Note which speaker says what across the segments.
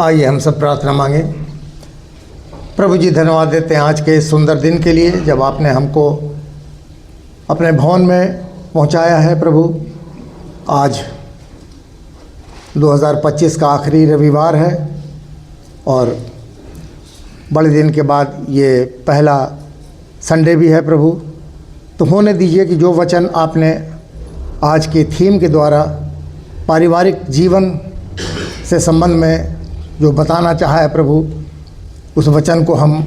Speaker 1: आइए हम सब प्रार्थना मांगे। प्रभु जी, धन्यवाद देते हैं आज के इस सुंदर दिन के लिए, जब आपने हमको अपने भवन में पहुंचाया है। प्रभु, आज 2025 का आखिरी रविवार है और बड़े दिन के बाद ये पहला संडे भी है। प्रभु, तो होने दीजिए कि जो वचन आपने आज के थीम के द्वारा पारिवारिक जीवन से संबंध में जो बताना चाहा है, प्रभु, उस वचन को हम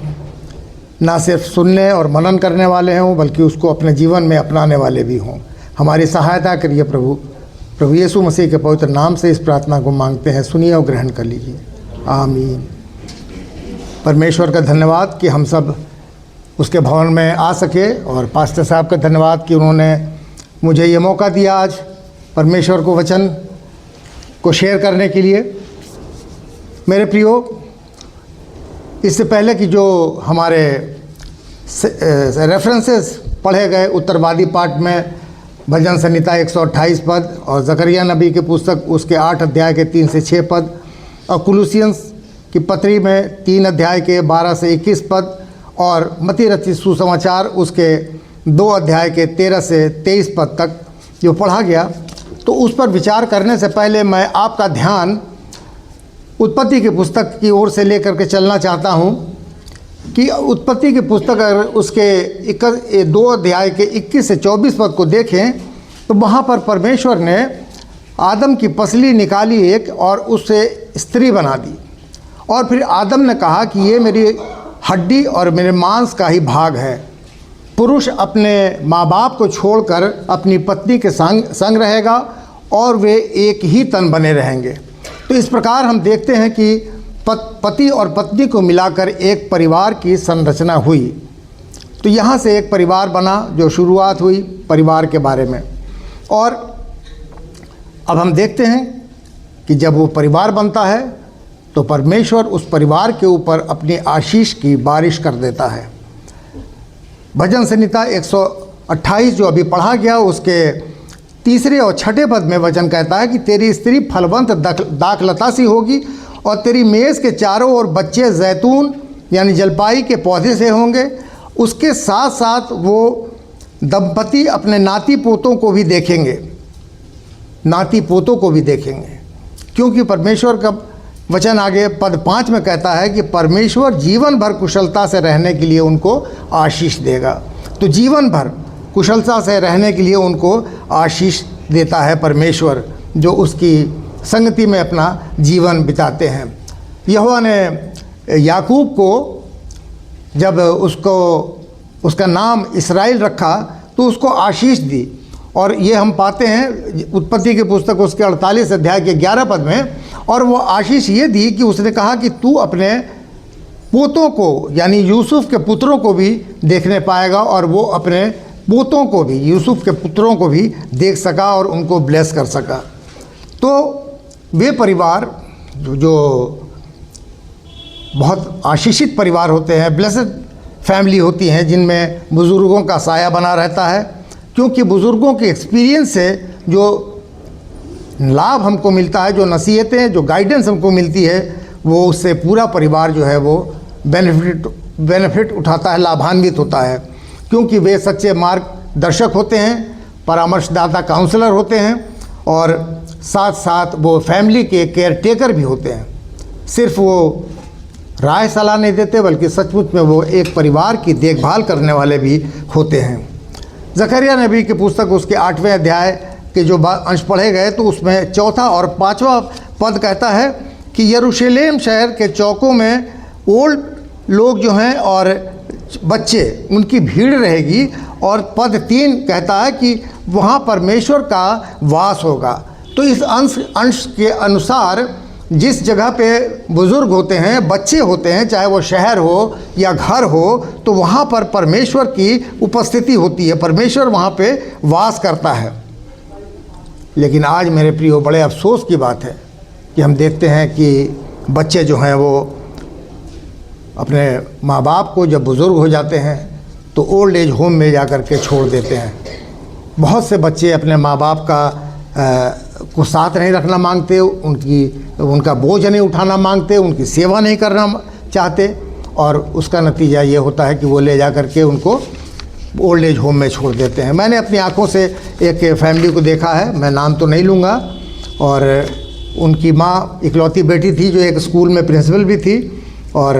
Speaker 1: ना सिर्फ सुनने और मनन करने वाले हों, बल्कि उसको अपने जीवन में अपनाने वाले भी हों। हमारी सहायता करिए प्रभु। प्रभु यीशु मसीह के पवित्र नाम से इस प्रार्थना को मांगते हैं, सुनिए और ग्रहण कर लीजिए। आमीन। परमेश्वर का धन्यवाद कि हम सब उसके भवन में आ सके, और पास्टर साहब का धन्यवाद कि उन्होंने मुझे ये मौका दिया आज परमेश्वर को वचन को शेयर करने के लिए। मेरे प्रियो, इससे पहले कि जो हमारे रेफरेंसेस पढ़े गए उत्तरवादी पाठ में भजन संहिता 128 पद और जकरिया नबी की पुस्तक उसके 8 अध्याय के 3 से 6 पद और कुलुसियंस की पत्री में 3 अध्याय के 12 से 21 पद और मत्ती रचित सुसमाचार उसके 2 अध्याय के 13 से 23 पद तक जो पढ़ा गया, तो उस पर विचार करने से पहले मैं आपका ध्यान उत्पत्ति की पुस्तक की ओर से लेकर के चलना चाहता हूं कि उत्पत्ति की पुस्तक अगर उसके 2 अध्याय के 21 से 24 पद को देखें तो वहां पर परमेश्वर ने आदम की पसली निकाली एक और उससे स्त्री बना दी, और फिर आदम ने कहा कि ये मेरी हड्डी और मेरे मांस का ही भाग है। पुरुष अपने माँ बाप को छोड़कर अपनी पत्नी के संग रहेगा और वे एक ही तन बने रहेंगे। तो इस प्रकार हम देखते हैं कि पति और पत्नी को मिलाकर एक परिवार की संरचना हुई। तो यहाँ से एक परिवार बना, जो शुरुआत हुई परिवार के बारे में। और अब हम देखते हैं कि जब वो परिवार बनता है तो परमेश्वर उस परिवार के ऊपर अपनी आशीष की बारिश कर देता है। भजन संहिता 128 जो अभी पढ़ा गया, उसके 3 और 6 पद में वचन कहता है कि तेरी स्त्री फलवंत दाखलता सी होगी और तेरी मेज़ के चारों ओर बच्चे जैतून यानी जलपाई के पौधे से होंगे। उसके साथ साथ वो दंपति अपने नाती पोतों को भी देखेंगे, नाती पोतों को भी देखेंगे, क्योंकि परमेश्वर का वचन आगे पद 5 में कहता है कि परमेश्वर जीवन भर कुशलता से रहने के लिए उनको आशीष देगा। तो जीवन भर कुशलता से रहने के लिए उनको आशीष देता है परमेश्वर, जो उसकी संगति में अपना जीवन बिताते हैं। यहोवा ने याकूब को जब उसका नाम इस्राएल रखा तो उसको आशीष दी, और ये हम पाते हैं उत्पत्ति की पुस्तक उसके 48 अध्याय के 11 पद में। और वो आशीष ये दी कि उसने कहा कि तू अपने पोतों को यानी यूसुफ के पुत्रों को भी देखने पाएगा, और वो अपने पोतों को भी, यूसुफ के पुत्रों को भी देख सका और उनको ब्लेस कर सका। तो वे परिवार जो बहुत आशीषित परिवार होते हैं, ब्लेसड फैमिली होती हैं, जिनमें बुज़ुर्गों का साया बना रहता है, क्योंकि बुज़ुर्गों के एक्सपीरियंस से जो लाभ हमको मिलता है, जो नसीहतें, जो गाइडेंस हमको मिलती है, वो उससे पूरा परिवार जो है वो बेनिफिट उठाता है, लाभान्वित होता है, क्योंकि वे सच्चे मार्गदर्शक होते हैं, परामर्शदाता काउंसलर होते हैं, और साथ साथ वो फैमिली के केयर टेकर भी होते हैं। सिर्फ वो राय सलाह नहीं देते, बल्कि सचमुच में वो एक परिवार की देखभाल करने वाले भी होते हैं। जकरिया नबी की पुस्तक उसके 8वें अध्याय के जो अंश पढ़े गए, तो उसमें 4 और 5वां पद कहता है कि यरूशलेम शहर के चौकों में ओल्ड लोग जो हैं और बच्चे, उनकी भीड़ रहेगी। और पद 3 कहता है कि वहाँ परमेश्वर का वास होगा। तो इस अंश के अनुसार जिस जगह पे बुज़ुर्ग होते हैं, बच्चे होते हैं, चाहे वो शहर हो या घर हो, तो वहाँ पर परमेश्वर की उपस्थिति होती है, परमेश्वर वहाँ पे वास करता है। लेकिन आज मेरे प्रियो, बड़े अफसोस की बात है कि हम देखते हैं कि बच्चे जो हैं वो अपने माँ बाप को जब बुज़ुर्ग हो जाते हैं तो ओल्ड एज होम में जा कर के छोड़ देते हैं। बहुत से बच्चे अपने माँ बाप को साथ नहीं रखना मांगते, उनका बोझ नहीं उठाना मांगते, उनकी सेवा नहीं करना चाहते, और उसका नतीजा ये होता है कि वो ले जा करके उनको ओल्ड एज होम में छोड़ देते हैं। मैंने अपनी आंखों से एक फैमिली को देखा है, मैं नाम तो नहीं लूँगा, और उनकी माँ इकलौती बेटी थी जो एक स्कूल में प्रिंसिपल भी थी, और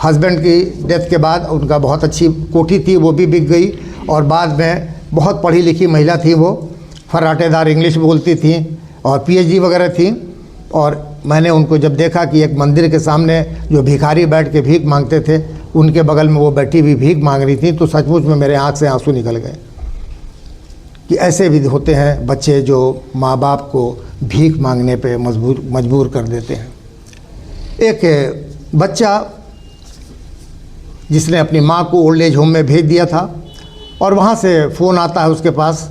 Speaker 1: हस्बैंड की डेथ के बाद उनका बहुत अच्छी कोठी थी, वो भी बिक गई, और बाद में बहुत पढ़ी लिखी महिला थी, वो फर्राटेदार इंग्लिश बोलती थी और पीएचडी वगैरह थी। और मैंने उनको जब देखा कि एक मंदिर के सामने जो भिखारी बैठ के भीख मांगते थे, उनके बगल में वो बैठी भी भीख मांग रही थी, तो सचमुच में मेरे आँख से आंसू निकल गए कि ऐसे भी होते हैं बच्चे जो माँ बाप को भीख मांगने पे मजबूर कर देते हैं। एक बच्चा जिसने अपनी माँ को ओल्ड एज होम में भेज दिया था, और वहाँ से फ़ोन आता है उसके पास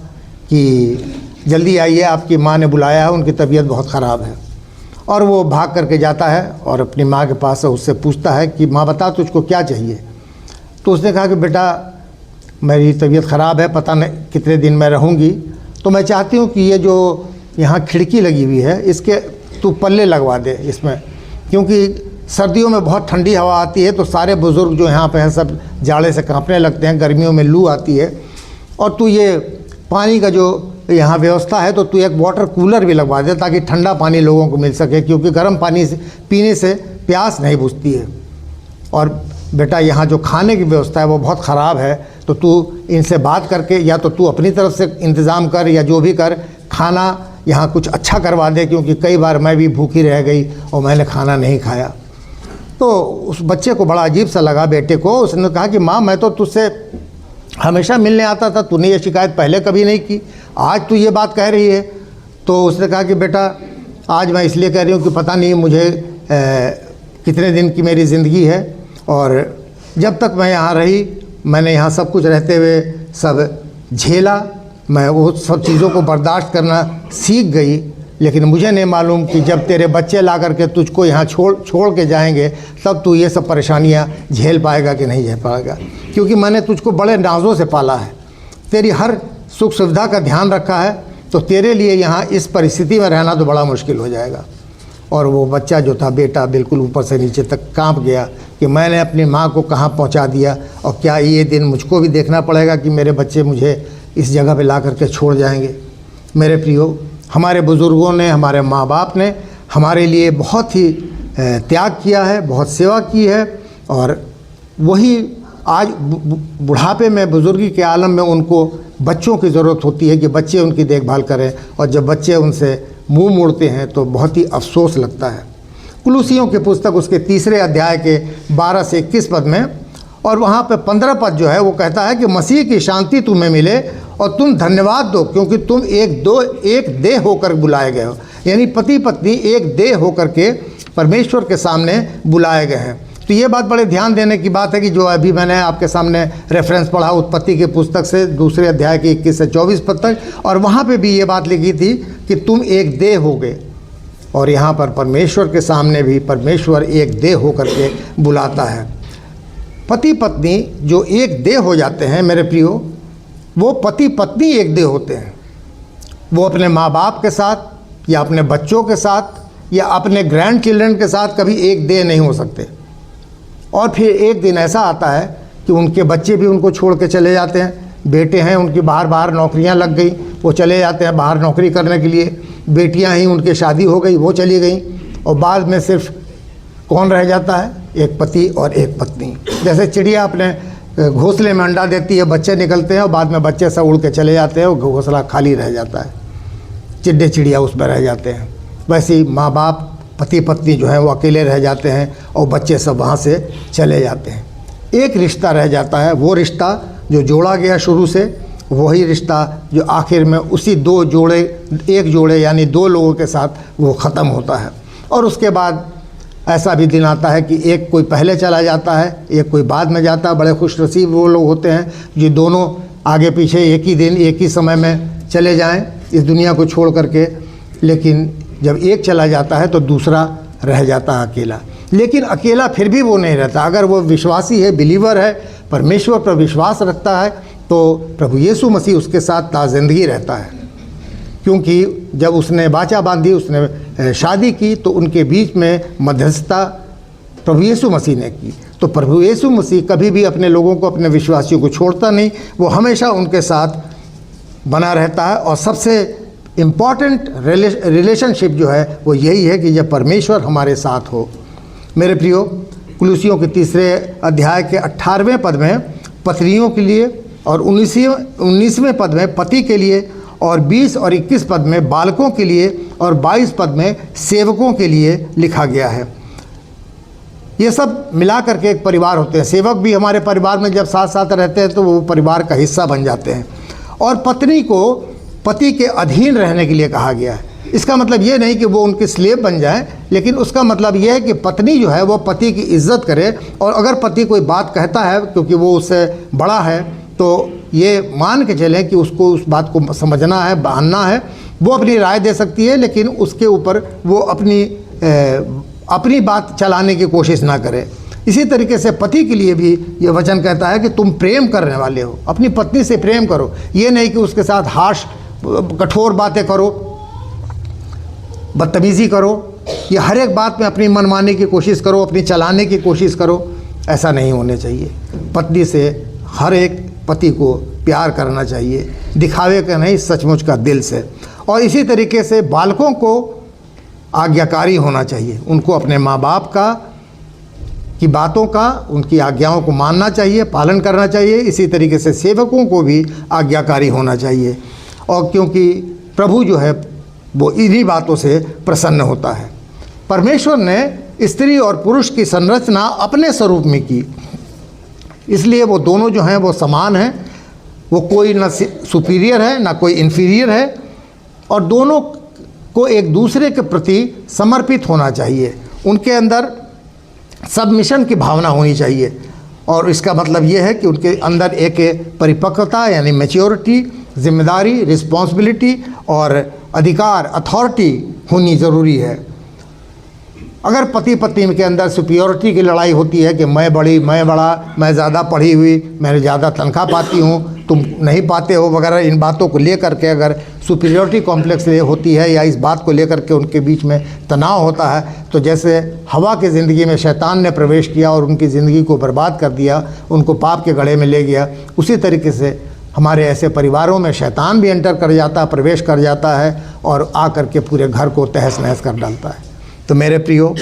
Speaker 1: कि जल्दी आइए, आपकी माँ ने बुलाया है, उनकी तबीयत बहुत ख़राब है। और वो भाग करके जाता है और अपनी माँ के पास उससे पूछता है कि माँ बता तुझको क्या चाहिए। तो उसने कहा कि बेटा मेरी तबीयत ख़राब है, पता नहीं कितने दिन मैं रहूँगी, तो मैं चाहती हूँ कि ये जो यहाँ खिड़की लगी हुई है इसके तू पल्ले लगवा दे इसमें, क्योंकि सर्दियों में बहुत ठंडी हवा आती है, तो सारे बुज़ुर्ग जो यहाँ पे हैं सब जाड़े से कांपने लगते हैं, गर्मियों में लू आती है, और तू ये पानी का जो यहाँ व्यवस्था है तो तू एक वाटर कूलर भी लगवा दे ताकि ठंडा पानी लोगों को मिल सके, क्योंकि गर्म पानी से पीने से प्यास नहीं बुझती है। और बेटा यहाँ जो खाने की व्यवस्था है वो बहुत ख़राब है, तो तू इनसे बात करके या तो तू अपनी तरफ से इंतज़ाम कर या जो भी कर, खाना यहाँ कुछ अच्छा करवा दे, क्योंकि कई बार मैं भी भूखी रह गई और मैंने खाना नहीं खाया। तो उस बच्चे को बड़ा अजीब सा लगा बेटे को। उसने कहा कि माँ मैं तो तुझसे हमेशा मिलने आता था, तूने ये शिकायत पहले कभी नहीं की, आज तू ये बात कह रही है। तो उसने कहा कि बेटा आज मैं इसलिए कह रही हूँ कि पता नहीं मुझे कितने दिन की मेरी ज़िंदगी है, और जब तक मैं यहाँ रही मैंने यहाँ सब कुछ रहते हुए सब झेला, मैं वो सब चीज़ों को बर्दाश्त करना सीख गई, लेकिन मुझे नहीं मालूम कि जब तेरे बच्चे ला करके तुझको यहाँ छोड़ के जाएंगे तब तू ये सब परेशानियाँ झेल पाएगा कि नहीं झेल पाएगा, क्योंकि मैंने तुझको बड़े नाज़ों से पाला है, तेरी हर सुख सुविधा का ध्यान रखा है, तो तेरे लिए यहाँ इस परिस्थिति में रहना तो बड़ा मुश्किल हो जाएगा। और वो बच्चा जो था बेटा बिल्कुल ऊपर से नीचे तक कांप गया कि मैंने अपनी माँ को कहाँ पहुँचा दिया, और क्या ये दिन मुझको भी देखना पड़ेगा कि मेरे बच्चे मुझे इस जगह पे ला करके छोड़ जाएंगे। मेरे प्रियो, हमारे बुज़ुर्गों ने, हमारे माँ बाप ने हमारे लिए बहुत ही त्याग किया है, बहुत सेवा की है, और वही आज बुढ़ापे में, बुज़ुर्गी के आलम में उनको बच्चों की ज़रूरत होती है कि बच्चे उनकी देखभाल करें, और जब बच्चे उनसे मुंह मोड़ते हैं तो बहुत ही अफसोस लगता है। कुलूसियों की पुस्तक उसके 3 अध्याय के 12 से 21 पद में, और वहाँ पे 15 पद जो है वो कहता है कि मसीह की शांति तुम्हें मिले और तुम धन्यवाद दो, क्योंकि तुम एक देह होकर बुलाए गए हो, यानी पति पत्नी एक देह होकर के परमेश्वर के सामने बुलाए गए हैं। तो ये बात बड़े ध्यान देने की बात है कि जो अभी मैंने आपके सामने रेफरेंस पढ़ा उत्पत्ति की पुस्तक से 2 अध्याय के 21 से 24 पद तक, और वहाँ पे भी ये बात लिखी थी कि तुम एक देह हो गए, और यहाँ पर परमेश्वर के सामने भी परमेश्वर एक देह होकर के बुलाता है। पति पत्नी जो एक देह हो जाते हैं मेरे प्रियो, वो पति पत्नी एक देह होते हैं। वो अपने माँ बाप के साथ या अपने बच्चों के साथ या अपने ग्रैंड चिल्ड्रन के साथ कभी एक देह नहीं हो सकते। और फिर एक दिन ऐसा आता है कि उनके बच्चे भी उनको छोड़ के चले जाते हैं। बेटे हैं उनकी बाहर नौकरियां लग गई, वो चले जाते हैं बाहर नौकरी करने के लिए। बेटियां ही उनकी शादी हो गई, वो चली गई, और बाद में सिर्फ कौन रह जाता है? एक पति और एक पत्नी। जैसे चिड़िया अपने घोंसले में अंडा देती है, बच्चे निकलते हैं और बाद में बच्चे सब उड़ के चले जाते हैं, और घोंसला खाली रह जाता है, चिड्डे चिड़िया उसमें रह जाते हैं। वैसे ही माँ बाप, पति पत्नी जो है वो अकेले रह जाते हैं और बच्चे सब वहाँ से चले जाते हैं। एक रिश्ता रह जाता है, वो रिश्ता जो जोड़ा गया शुरू से, वही रिश्ता जो आखिर में उसी एक जोड़े यानी 2 लोगों के साथ वो ख़त्म होता है। और उसके बाद ऐसा भी दिन आता है कि एक कोई पहले चला जाता है, एक कोई बाद में जाता है। बड़े खुशनसीब वो लोग होते हैं जो दोनों आगे पीछे एक ही दिन एक ही समय में चले जाएं इस दुनिया को छोड़ करके। लेकिन जब एक चला जाता है तो दूसरा रह जाता है अकेला। लेकिन अकेला फिर भी वो नहीं रहता। अगर वो विश्वासी है, बिलीवर है, परमेश्वर पर विश्वास रखता है, तो प्रभु यीशु मसीह उसके साथ ताज़िंदगी रहता है, क्योंकि जब उसने वाचा बांधी, उसने शादी की, तो उनके बीच में मध्यस्थता प्रभु यीशु मसीह ने की। तो प्रभु यीशु मसीह कभी भी अपने लोगों को, अपने विश्वासियों को छोड़ता नहीं, वो हमेशा उनके साथ बना रहता है। और सबसे इम्पॉर्टेंट रिलेशनशिप जो है वो यही है कि जब परमेश्वर हमारे साथ हो। मेरे प्रियो, कुलुसियों के 3 अध्याय के 18वें पद में पत्नियों के लिए और 19वें पद में पति के लिए और 20 और 21 पद में बालकों के लिए और 22 पद में सेवकों के लिए लिखा गया है। ये सब मिला करके एक परिवार होते हैं। सेवक भी हमारे परिवार में जब साथ साथ रहते हैं तो वो परिवार का हिस्सा बन जाते हैं। और पत्नी को पति के अधीन रहने के लिए कहा गया है। इसका मतलब ये नहीं कि वो उनके स्लेव बन जाएं, लेकिन उसका मतलब ये है कि पत्नी जो है वो पति की इज्जत करे, और अगर पति कोई बात कहता है क्योंकि वो उससे बड़ा है, तो ये मान के चलें कि उसको उस बात को समझना है, मानना है। वो अपनी राय दे सकती है, लेकिन उसके ऊपर वो अपनी बात चलाने की कोशिश ना करे। इसी तरीके से पति के लिए भी ये वचन कहता है कि तुम प्रेम करने वाले हो, अपनी पत्नी से प्रेम करो। ये नहीं कि उसके साथ हार्श कठोर बातें करो, बदतमीज़ी करो, या हर एक बात में अपनी मनमानी की कोशिश करो, अपनी चलाने की कोशिश करो। ऐसा नहीं होने चाहिए। पत्नी से हर एक पति को प्यार करना चाहिए, दिखावे का नहीं, सचमुच का दिल से। और इसी तरीके से बालकों को आज्ञाकारी होना चाहिए। उनको अपने माँ बाप की बातों का, उनकी आज्ञाओं को मानना चाहिए, पालन करना चाहिए। इसी तरीके से सेवकों को भी आज्ञाकारी होना चाहिए। और क्योंकि प्रभु जो है वो इन्हीं बातों से प्रसन्न होता है। परमेश्वर ने स्त्री और पुरुष की संरचना अपने स्वरूप में की, इसलिए वो दोनों जो हैं वो समान हैं। वो कोई ना सुपीरियर है ना कोई इन्फीरियर है, और दोनों को एक दूसरे के प्रति समर्पित होना चाहिए। उनके अंदर सबमिशन की भावना होनी चाहिए। और इसका मतलब ये है कि उनके अंदर एक परिपक्वता यानी मैच्योरिटी, जिम्मेदारी, रिस्पॉन्सिबिलिटी और अधिकार, अथॉरिटी होनी ज़रूरी है। अगर पति पत्नी के अंदर सुपीरियरिटी की लड़ाई होती है कि मैं बड़ी, मैं बड़ा, मैं ज़्यादा पढ़ी हुई, मैं ज़्यादा तनख्वाह पाती हूँ, तुम नहीं पाते हो वगैरह, इन बातों को लेकर के अगर सुपीरियरिटी कॉम्प्लेक्स होती है या इस बात को लेकर के उनके बीच में तनाव होता है, तो जैसे हवा की ज़िंदगी में शैतान ने प्रवेश किया और उनकी ज़िंदगी को बर्बाद कर दिया, उनको पाप के गड्ढे में ले गया, उसी तरीके से हमारे ऐसे परिवारों में शैतान भी एंटर कर जाता है, प्रवेश कर जाता है और आकर के पूरे घर को तहस नहस कर डालता है। तो मेरे प्रियो,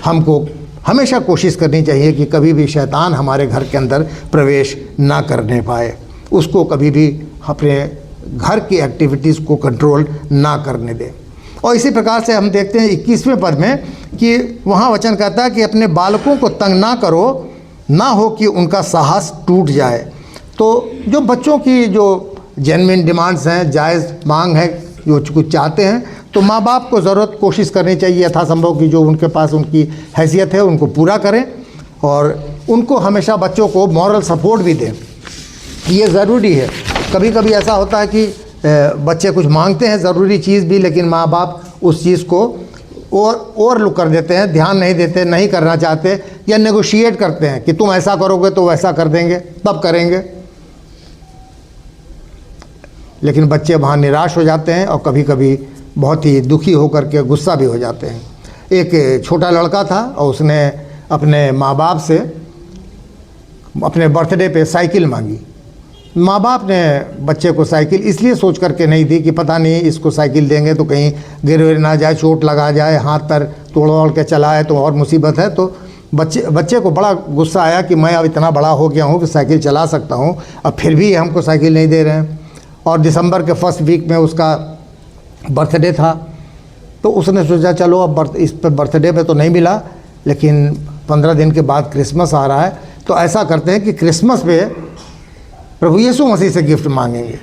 Speaker 1: हमको हमेशा कोशिश करनी चाहिए कि कभी भी शैतान हमारे घर के अंदर प्रवेश ना करने पाए, उसको कभी भी अपने घर की एक्टिविटीज़ को कंट्रोल ना करने दें। और इसी प्रकार से हम देखते हैं 21वें पद में कि वहाँ वचन कहता है कि अपने बालकों को तंग ना करो, ना हो कि उनका साहस टूट जाए। तो जो बच्चों की जो जेन्युइन डिमांड्स हैं, जायज़ मांग है, जो कुछ चाहते हैं, तो माँ बाप को ज़रूरत कोशिश करनी चाहिए यथासंभव कि जो उनके पास उनकी हैसियत है उनको पूरा करें, और उनको हमेशा बच्चों को मॉरल सपोर्ट भी दें। ये ज़रूरी है। कभी कभी ऐसा होता है कि बच्चे कुछ मांगते हैं ज़रूरी चीज़ भी, लेकिन माँ बाप उस चीज़ को और लुक कर देते हैं, ध्यान नहीं देते, नहीं करना चाहते, या नेगोशिएट करते हैं कि तुम ऐसा करोगे तो वैसा कर देंगे, तब करेंगे। लेकिन बच्चे वहाँ निराश हो जाते हैं और कभी कभी बहुत ही दुखी होकर के गुस्सा भी हो जाते हैं। एक छोटा लड़का था और उसने अपने माँ बाप से अपने बर्थडे पे साइकिल मांगी। माँ बाप ने बच्चे को साइकिल इसलिए सोच करके नहीं दी कि पता नहीं इसको साइकिल देंगे तो कहीं गिर विर ना जाए, चोट लगा जाए, हाथ पैर तोड़ के चलाए तो और मुसीबत है। तो बच्चे को बड़ा गुस्सा आया कि मैं अब इतना बड़ा हो गया हूँ कि साइकिल चला सकता हूँ, अब फिर भी हमको साइकिल नहीं दे रहे हैं। और दिसंबर के फर्स्ट वीक में उसका बर्थडे था, तो उसने सोचा चलो अब इस पे बर्थडे पे तो नहीं मिला, लेकिन 15 दिन के बाद क्रिसमस आ रहा है, तो ऐसा करते हैं कि क्रिसमस पे प्रभु यीशु मसीह से गिफ्ट मांगेंगे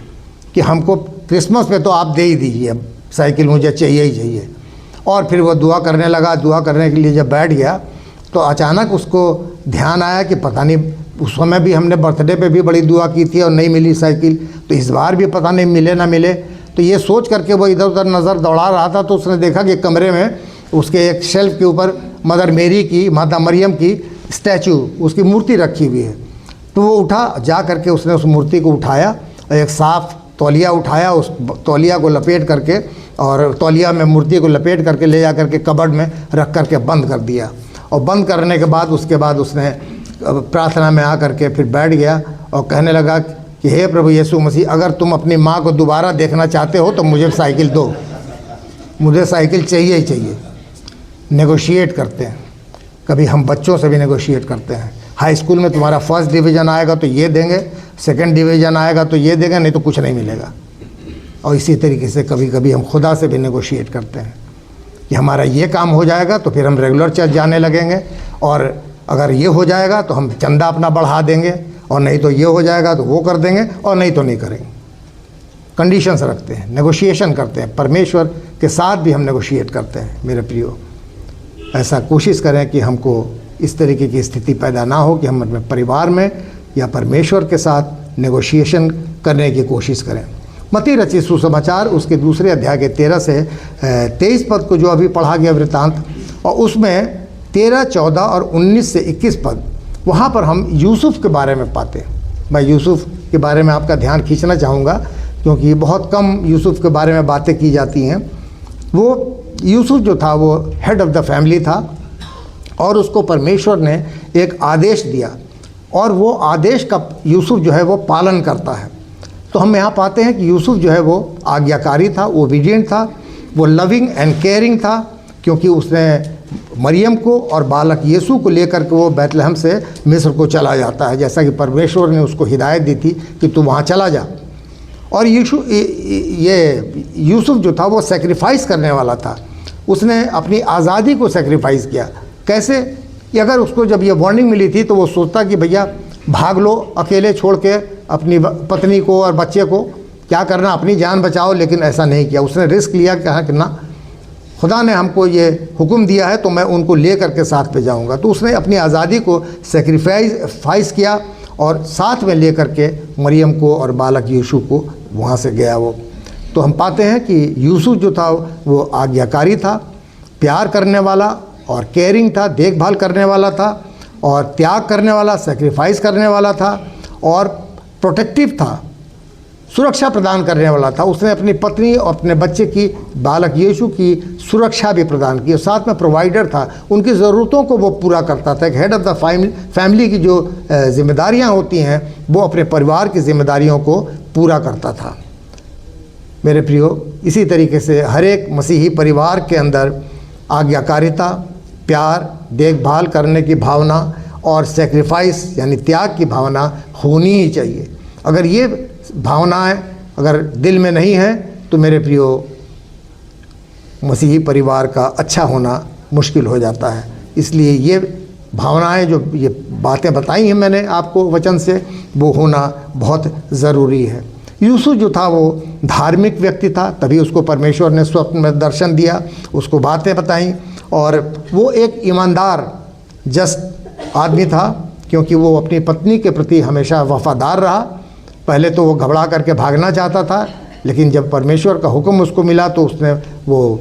Speaker 1: कि हमको क्रिसमस पे तो आप दे ही दीजिए, अब साइकिल मुझे चाहिए ही चाहिए। और फिर वो दुआ करने लगा। दुआ करने के लिए जब बैठ गया तो अचानक उसको ध्यान आया कि पता नहीं, उस समय भी हमने बर्थडे पे भी बड़ी दुआ की थी और नहीं मिली साइकिल, तो इस बार भी पता नहीं मिले ना मिले। तो ये सोच करके वो इधर उधर नज़र दौड़ा रहा था, तो उसने देखा कि कमरे में उसके एक शेल्फ के ऊपर मदर मेरी की, माता मरियम की स्टैचू, उसकी मूर्ति रखी हुई है। तो वो उठा, जा करके उसने उस मूर्ति को उठाया और एक साफ़ तौलिया उठाया, उस तौलिया को लपेट करके और तौलिया में मूर्ति को लपेट करके ले जा करके कबर्ड में रख करके बंद कर दिया। और बंद करने के बाद उसके बाद उसने प्रार्थना में आ करके फिर बैठ गया और कहने लगा कि हे प्रभु यीशु मसीह, अगर तुम अपनी माँ को दोबारा देखना चाहते हो तो मुझे साइकिल दो, मुझे साइकिल चाहिए ही चाहिए। नेगोशिएट करते हैं, कभी हम बच्चों से भी नेगोशिएट करते हैं। हाई स्कूल में तुम्हारा फर्स्ट डिवीज़न आएगा तो ये देंगे, सेकंड डिवीज़न आएगा तो ये देंगे, नहीं तो कुछ नहीं मिलेगा। और इसी तरीके से कभी कभी हम खुदा से भी नेगोशिएट करते हैं कि हमारा ये काम हो जाएगा तो फिर हम रेगुलर चर्च जाने लगेंगे, और अगर ये हो जाएगा तो हम चंदा अपना बढ़ा देंगे, और नहीं तो ये हो जाएगा तो वो कर देंगे, और नहीं तो नहीं करेंगे। कंडीशंस रखते हैं, नेगोशिएशन करते हैं। परमेश्वर के साथ भी हम नेगोशिएट करते हैं। मेरे प्रियो, ऐसा कोशिश करें कि हमको इस तरीके की स्थिति पैदा ना हो कि हम अपने परिवार में या परमेश्वर के साथ नेगोशिएशन करने की कोशिश करें। मत्ती रचित सुसमाचार उसके दूसरे अध्याय के 13 से 23 पद को जो अभी पढ़ा गया वृत्तांत, और उसमें 13, 14 और 19 से 21 पद, वहाँ पर हम यूसुफ के बारे में पाते हैं। मैं यूसुफ के बारे में आपका ध्यान खींचना चाहूँगा क्योंकि बहुत कम यूसुफ के बारे में बातें की जाती हैं। वो यूसुफ जो था वो हेड ऑफ़ द फैमिली था, और उसको परमेश्वर ने एक आदेश दिया, और वो आदेश का यूसुफ जो है वो पालन करता है। तो हम यहाँ पाते हैं कि यूसुफ जो है वो आज्ञाकारी था, ओबीडिएंट था, वो लविंग एंड केयरिंग था, क्योंकि उसने मरियम को और बालक यीशु को लेकर के वो बैतलहम से मिस्र को चला जाता है, जैसा कि परमेश्वर ने उसको हिदायत दी थी कि तू वहाँ चला जा। और यूसुफ जो था वो सेक्रीफाइस करने वाला था। उसने अपनी आज़ादी को सेक्रीफाइस किया। कैसे? कि अगर उसको जब ये वार्निंग मिली थी तो वो सोचता कि भैया भाग लो, अकेले छोड़ के अपनी पत्नी को और बच्चे को, क्या करना, अपनी जान बचाओ। लेकिन ऐसा नहीं किया, उसने रिस्क लिया, कहा कि ना, खुदा ने हमको ये हुक्म दिया है तो मैं उनको ले करके साथ पे जाऊंगा। तो उसने अपनी आज़ादी को सेक्रीफाइस किया और साथ में ले करके मरियम को और बालक यीशु को वहाँ से गया वो। तो हम पाते हैं कि यूसुफ जो था वो आज्ञाकारी था, प्यार करने वाला और केयरिंग था, देखभाल करने वाला था, और त्याग करने वाला, सेक्रीफाइस करने वाला था, और प्रोटेक्टिव था, सुरक्षा प्रदान करने वाला था। उसने अपनी पत्नी और अपने बच्चे की, बालक यीशु की सुरक्षा भी प्रदान की, और साथ में प्रोवाइडर था, उनकी ज़रूरतों को वो पूरा करता था। एक हेड ऑफ़ द फैमिली की जो जिम्मेदारियां होती हैं वो अपने परिवार की जिम्मेदारियों को पूरा करता था। मेरे प्रियो, इसी तरीके से हर एक मसीही परिवार के अंदर आज्ञाकारिता, प्यार, देखभाल करने की भावना और सेक्रीफाइस यानी त्याग की भावना होनी ही चाहिए। अगर ये भावनाएं अगर दिल में नहीं है तो मेरे प्रियो, मसीही परिवार का अच्छा होना मुश्किल हो जाता है। इसलिए ये भावनाएं, जो ये बातें बताई हैं मैंने आपको वचन से, वो होना बहुत ज़रूरी है। यूसुफ जो था वो धार्मिक व्यक्ति था, तभी उसको परमेश्वर ने स्वप्न में दर्शन दिया, उसको बातें बताई, और वो एक ईमानदार जस्ट आदमी था, क्योंकि वो अपनी पत्नी के प्रति हमेशा वफादार रहा। पहले तो वो घबरा करके भागना चाहता था, लेकिन जब परमेश्वर का हुक्म उसको मिला तो उसने वो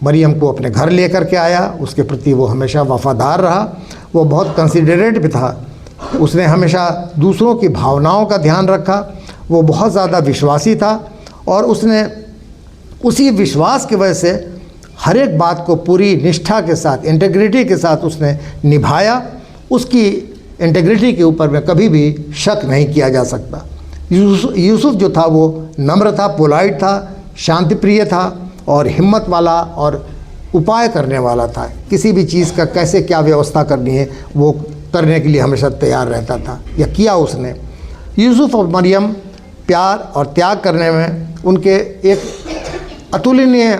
Speaker 1: मरियम को अपने घर लेकर के आया, उसके प्रति वो हमेशा वफादार रहा। वो बहुत कंसिडरेट भी था, उसने हमेशा दूसरों की भावनाओं का ध्यान रखा। वो बहुत ज़्यादा विश्वासी था, और उसने उसी विश्वास की वजह से हर एक बात को पूरी निष्ठा के साथ, इंटेग्रिटी के साथ उसने निभाया। उसकी इंटेग्रिटी के ऊपर में कभी भी शक नहीं किया जा सकता। यूसुफ जो था वो नम्र था, पोलाइट था, शांतिप्रिय था, और हिम्मत वाला और उपाय करने वाला था। किसी भी चीज़ का कैसे क्या व्यवस्था करनी है वो करने के लिए हमेशा तैयार रहता था, या किया उसने। यूसुफ और मरियम प्यार और त्याग करने में उनके एक अतुलनीय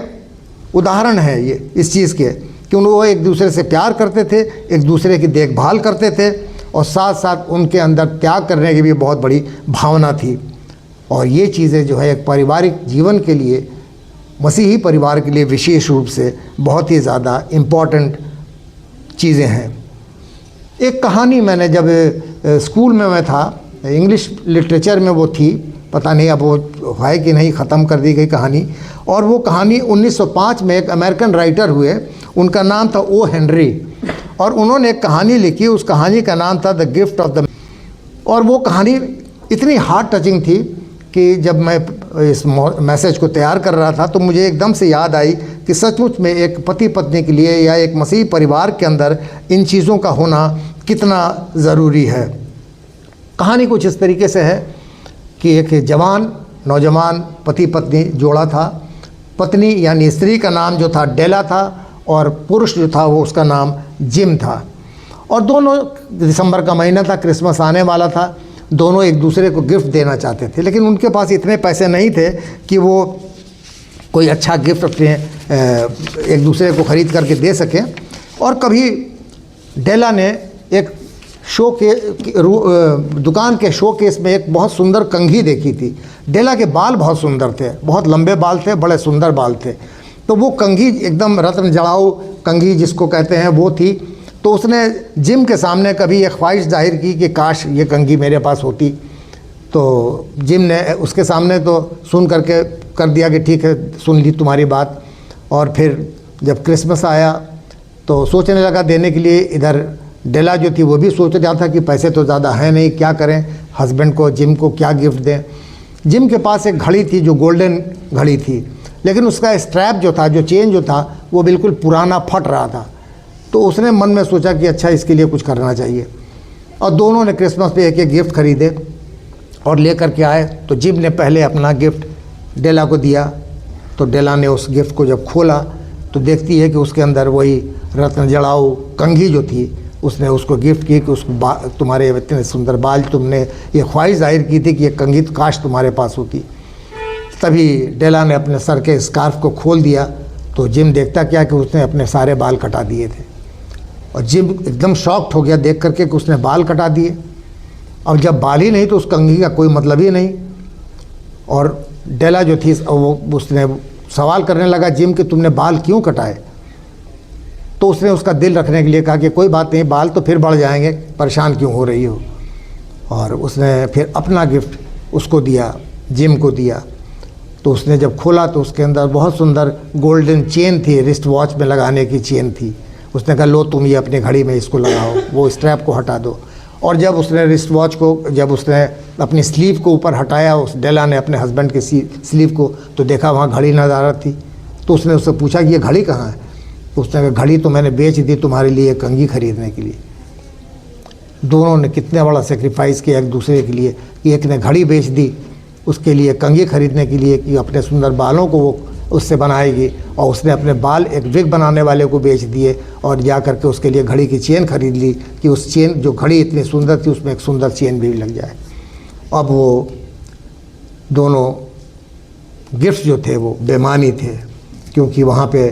Speaker 1: उदाहरण है ये इस चीज़ के, कि वो एक दूसरे से प्यार करते थे, एक दूसरे की देखभाल करते थे, और साथ साथ उनके अंदर त्याग करने की भी बहुत बड़ी भावना थी। और ये चीज़ें जो है एक पारिवारिक जीवन के लिए, मसीही परिवार के लिए विशेष रूप से बहुत ही ज़्यादा इम्पॉर्टेंट चीज़ें हैं। एक कहानी मैंने जब स्कूल में मैं था, इंग्लिश लिटरेचर में वो थी, पता नहीं अब वो है कि नहीं, ख़त्म कर दी गई कहानी। और वो कहानी 1905 में एक अमेरिकन राइटर हुए, उनका नाम था ओ हेनरी, और उन्होंने एक कहानी लिखी। उस कहानी का नाम था द गिफ्ट ऑफ द। और वो कहानी इतनी हार्ट टचिंग थी कि जब मैं इस मैसेज को तैयार कर रहा था तो मुझे एकदम से याद आई कि सचमुच में एक पति पत्नी के लिए या एक मसीही परिवार के अंदर इन चीज़ों का होना कितना ज़रूरी है। कहानी कुछ इस तरीके से है कि एक जवान नौजवान पति पत्नी जोड़ा था। पत्नी यानी स्त्री का नाम जो था डेला था और पुरुष जो था वो उसका नाम जिम था। और दोनों, दिसंबर का महीना था, क्रिसमस आने वाला था, दोनों एक दूसरे को गिफ्ट देना चाहते थे, लेकिन उनके पास इतने पैसे नहीं थे कि वो कोई अच्छा गिफ्ट अपने एक दूसरे को ख़रीद करके दे सकें। और कभी डेला ने एक शो के दुकान के शो केस में एक बहुत सुंदर कंघी देखी थी। डेला के बाल बहुत सुंदर थे, बहुत लंबे बाल थे, बड़े सुंदर बाल थे। तो वो कंघी एकदम रत्न जड़ाऊ कंघी जिसको कहते हैं वो थी। तो उसने जिम के सामने कभी एक ख्वाहिश जाहिर की कि काश ये कंघी मेरे पास होती। तो जिम ने उसके सामने तो सुन करके कर दिया कि ठीक है, सुन ली तुम्हारी बात। और फिर जब क्रिसमस आया तो सोचने लगा देने के लिए। इधर डेला जो थी वो भी सोच रहा था कि पैसे तो ज़्यादा हैं नहीं, क्या करें, हस्बैंड को जिम को क्या गिफ्ट दें। जिम के पास एक घड़ी थी जो गोल्डन घड़ी थी, लेकिन उसका स्ट्रैप जो था, जो चेन जो था, वो बिल्कुल पुराना फट रहा था। तो उसने मन में सोचा कि अच्छा इसके लिए कुछ करना चाहिए। और दोनों ने क्रिसमस पे एक एक गिफ्ट खरीदे और ले कर के आए। तो जिम ने पहले अपना गिफ्ट डेला को दिया। तो डेला ने उस गिफ्ट को जब खोला तो देखती है कि उसके अंदर वही रत्न जड़ाऊ कंघी जो थी, उसने उसको गिफ्ट की कि उसको तुम्हारे इतने सुंदर बाल, तुमने ये ख्वाहिश जाहिर की थी कि ये कंघी काश तुम्हारे पास होती। तभी डेला ने अपने सर के स्कार्फ को खोल दिया तो जिम देखता क्या कि उसने अपने सारे बाल कटा दिए थे। और जिम एकदम शॉक्ड हो गया देख करके कि उसने बाल कटा दिए। अब जब बाल ही नहीं तो उस कंघी का कोई मतलब ही नहीं। और डेला जो थी वो उसने सवाल करने लगा जिम कि तुमने बाल क्यों कटाए। तो उसने उसका दिल रखने के लिए कहा कि कोई बात नहीं, बाल तो फिर बढ़ जाएंगे, परेशान क्यों हो रही हो। और उसने फिर अपना गिफ्ट उसको दिया, जिम को दिया। तो उसने जब खोला तो उसके अंदर बहुत सुंदर गोल्डन चेन थी, रिस्ट वॉच में लगाने की चेन थी। उसने कहा लो तुम ये अपनी घड़ी में इसको लगाओ, वो स्ट्रैप को हटा दो। और जब उसने रिस्ट वॉच को, जब उसने अपनी स्लीव को ऊपर हटाया, उस डेला ने अपने हस्बैंड की स्लीव को, तो देखा वहाँ घड़ी नज़ारत थी। तो उसने उससे पूछा कि ये घड़ी कहाँ है। तो उसने कहा घड़ी तो मैंने बेच दी तुम्हारे लिए कंघी खरीदने के लिए। दोनों ने कितने बड़ा सेक्रीफाइस किया एक दूसरे के लिए कि एक ने घड़ी बेच दी उसके लिए, कंघी खरीदने के लिए कि अपने सुंदर बालों को वो उससे बनाएगी। और उसने अपने बाल एक विग बनाने वाले को बेच दिए और जा करके उसके लिए घड़ी की चेन खरीद ली कि उस चेन, जो घड़ी इतनी सुंदर थी, उसमें एक सुंदर चेन भी लग जाए। अब वो दोनों गिफ्ट जो थे वो बेमानी थे, क्योंकि वहाँ पे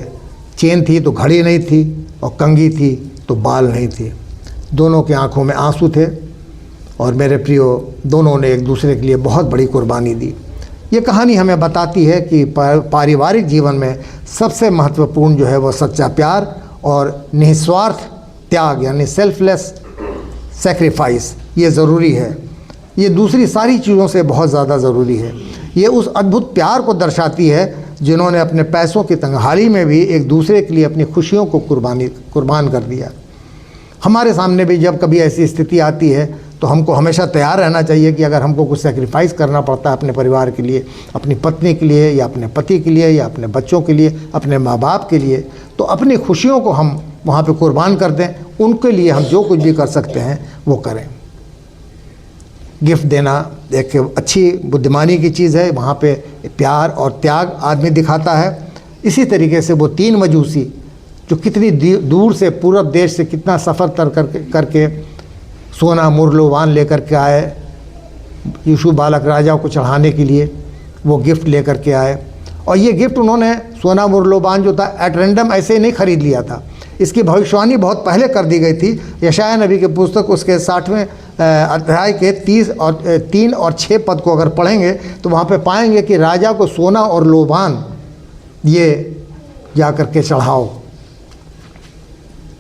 Speaker 1: चेन थी तो घड़ी नहीं थी और कंघी थी तो बाल नहीं थे। दोनों की आंखों में आंसू थे। और मेरे प्रियो, दोनों ने एक दूसरे के लिए बहुत बड़ी कुर्बानी दी। ये कहानी हमें बताती है कि पारिवारिक जीवन में सबसे महत्वपूर्ण जो है वो सच्चा प्यार और निस्वार्थ त्याग यानी सेल्फलेस सेक्रीफाइस, ये ज़रूरी है। ये दूसरी सारी चीज़ों से बहुत ज़्यादा ज़रूरी है। ये उस अद्भुत प्यार को दर्शाती है जिन्होंने अपने पैसों की तंगहाली में भी एक दूसरे के लिए अपनी खुशियों को कुर्बान कर दिया। हमारे सामने भी जब कभी ऐसी स्थिति आती है तो हमको हमेशा तैयार रहना चाहिए कि अगर हमको कुछ सेक्रीफाइस करना पड़ता है अपने परिवार के लिए, अपनी पत्नी के लिए या अपने पति के लिए या अपने बच्चों के लिए, अपने माँ बाप के लिए, तो अपनी खुशियों को हम वहाँ पे कुर्बान कर दें। उनके लिए हम जो कुछ भी कर सकते हैं वो करें। गिफ्ट देना एक अच्छी बुद्धिमानी की चीज़ है। वहाँ पे प्यार और त्याग आदमी दिखाता है। इसी तरीके से वो 3 मजूसी जो कितनी दूर से, पूरब देश से कितना सफ़र तर करके सोना मूल्यवान लेकर के आए यीशु बालक राजा को चढ़ाने के लिए, वो गिफ्ट लेकर के आए। और ये गिफ्ट उन्होंने सोना मूल्यवान जो था एट रैंडम ऐसे ही नहीं खरीद लिया था। इसकी भविष्यवाणी बहुत पहले कर दी गई थी। यशायाह नबी की पुस्तक उसके 60वें अध्याय के 3 और 6 पद को अगर पढ़ेंगे तो वहाँ पे पाएंगे कि राजा को सोना और लोबान ये जा कर के चढ़ाओ।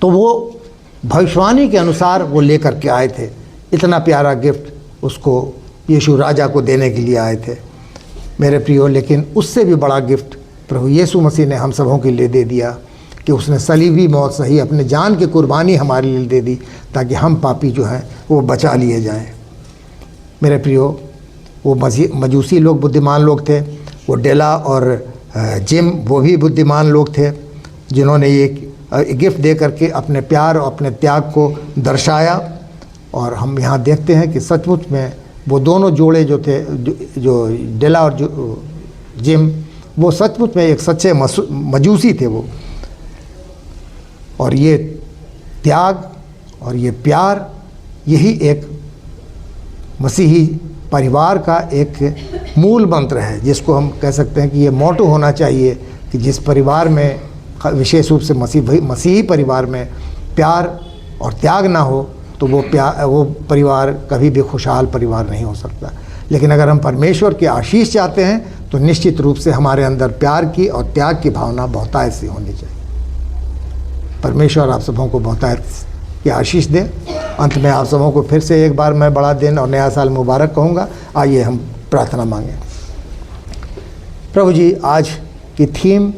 Speaker 1: तो वो भविष्यवाणी के अनुसार वो लेकर के आए थे। इतना प्यारा गिफ्ट उसको यीशु राजा को देने के लिए आए थे मेरे प्रियो। लेकिन उससे भी बड़ा गिफ्ट प्रभु यीशु मसीह ने हम सबों के लिए दे दिया कि उसने सलीबी मौत सही अपने जान की कुर्बानी हमारे लिए दे दी ताकि हम पापी जो हैं वो बचा लिए जाएं। मेरे प्रियो, वो मजूसी लोग बुद्धिमान लोग थे, वो डेला और जिम वो भी बुद्धिमान लोग थे, जिन्होंने ये गिफ्ट दे करके अपने प्यार और अपने त्याग को दर्शाया। और हम यहाँ देखते हैं कि सचमुच में वो दोनों जोड़े जो थे, जो डेला और जो जिम, वो सचमुच में एक सच्चे मजूसी थे वो। और ये त्याग और ये प्यार, यही एक मसीही परिवार का एक मूल मंत्र है, जिसको हम कह सकते हैं कि ये मोटो होना चाहिए कि जिस परिवार में, विशेष रूप से मसीही परिवार में प्यार और त्याग ना हो तो वो परिवार कभी भी खुशहाल परिवार नहीं हो सकता। लेकिन अगर हम परमेश्वर की आशीष चाहते हैं तो निश्चित रूप से हमारे अंदर प्यार की और त्याग की भावना बहुतायत से होनी चाहिए। परमेश्वर आप सबों को बहुतायत की आशीष दे। अंत में आप सबों को फिर से एक बार मैं बड़ा दिन और नया साल मुबारक कहूँगा। आइए हम प्रार्थना मांगें। प्रभु जी, आज की थीम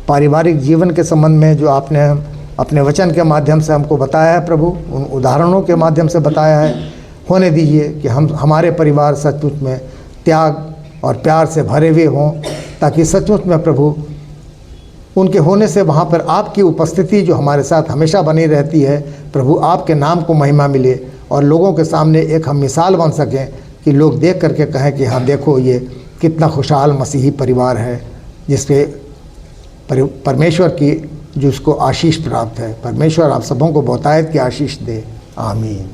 Speaker 1: पारिवारिक जीवन के संबंध में जो आपने अपने वचन के माध्यम से हमको बताया है प्रभु, उन उदाहरणों के माध्यम से बताया है, होने दीजिए कि हमारे परिवार सचमुच में त्याग और प्यार से भरे हुए हों, ताकि सचमुच में प्रभु उनके होने से वहाँ पर आपकी उपस्थिति जो हमारे साथ हमेशा बनी रहती है, प्रभु आपके नाम को महिमा मिले और लोगों के सामने एक हम मिसाल बन सकें कि लोग देख करके कहें कि हाँ देखो ये कितना खुशहाल मसीही परिवार है, जिसके परमेश्वर की जो उसको आशीष प्राप्त है। परमेश्वर आप सबों को बहुतायत की आशीष दे। आमीन।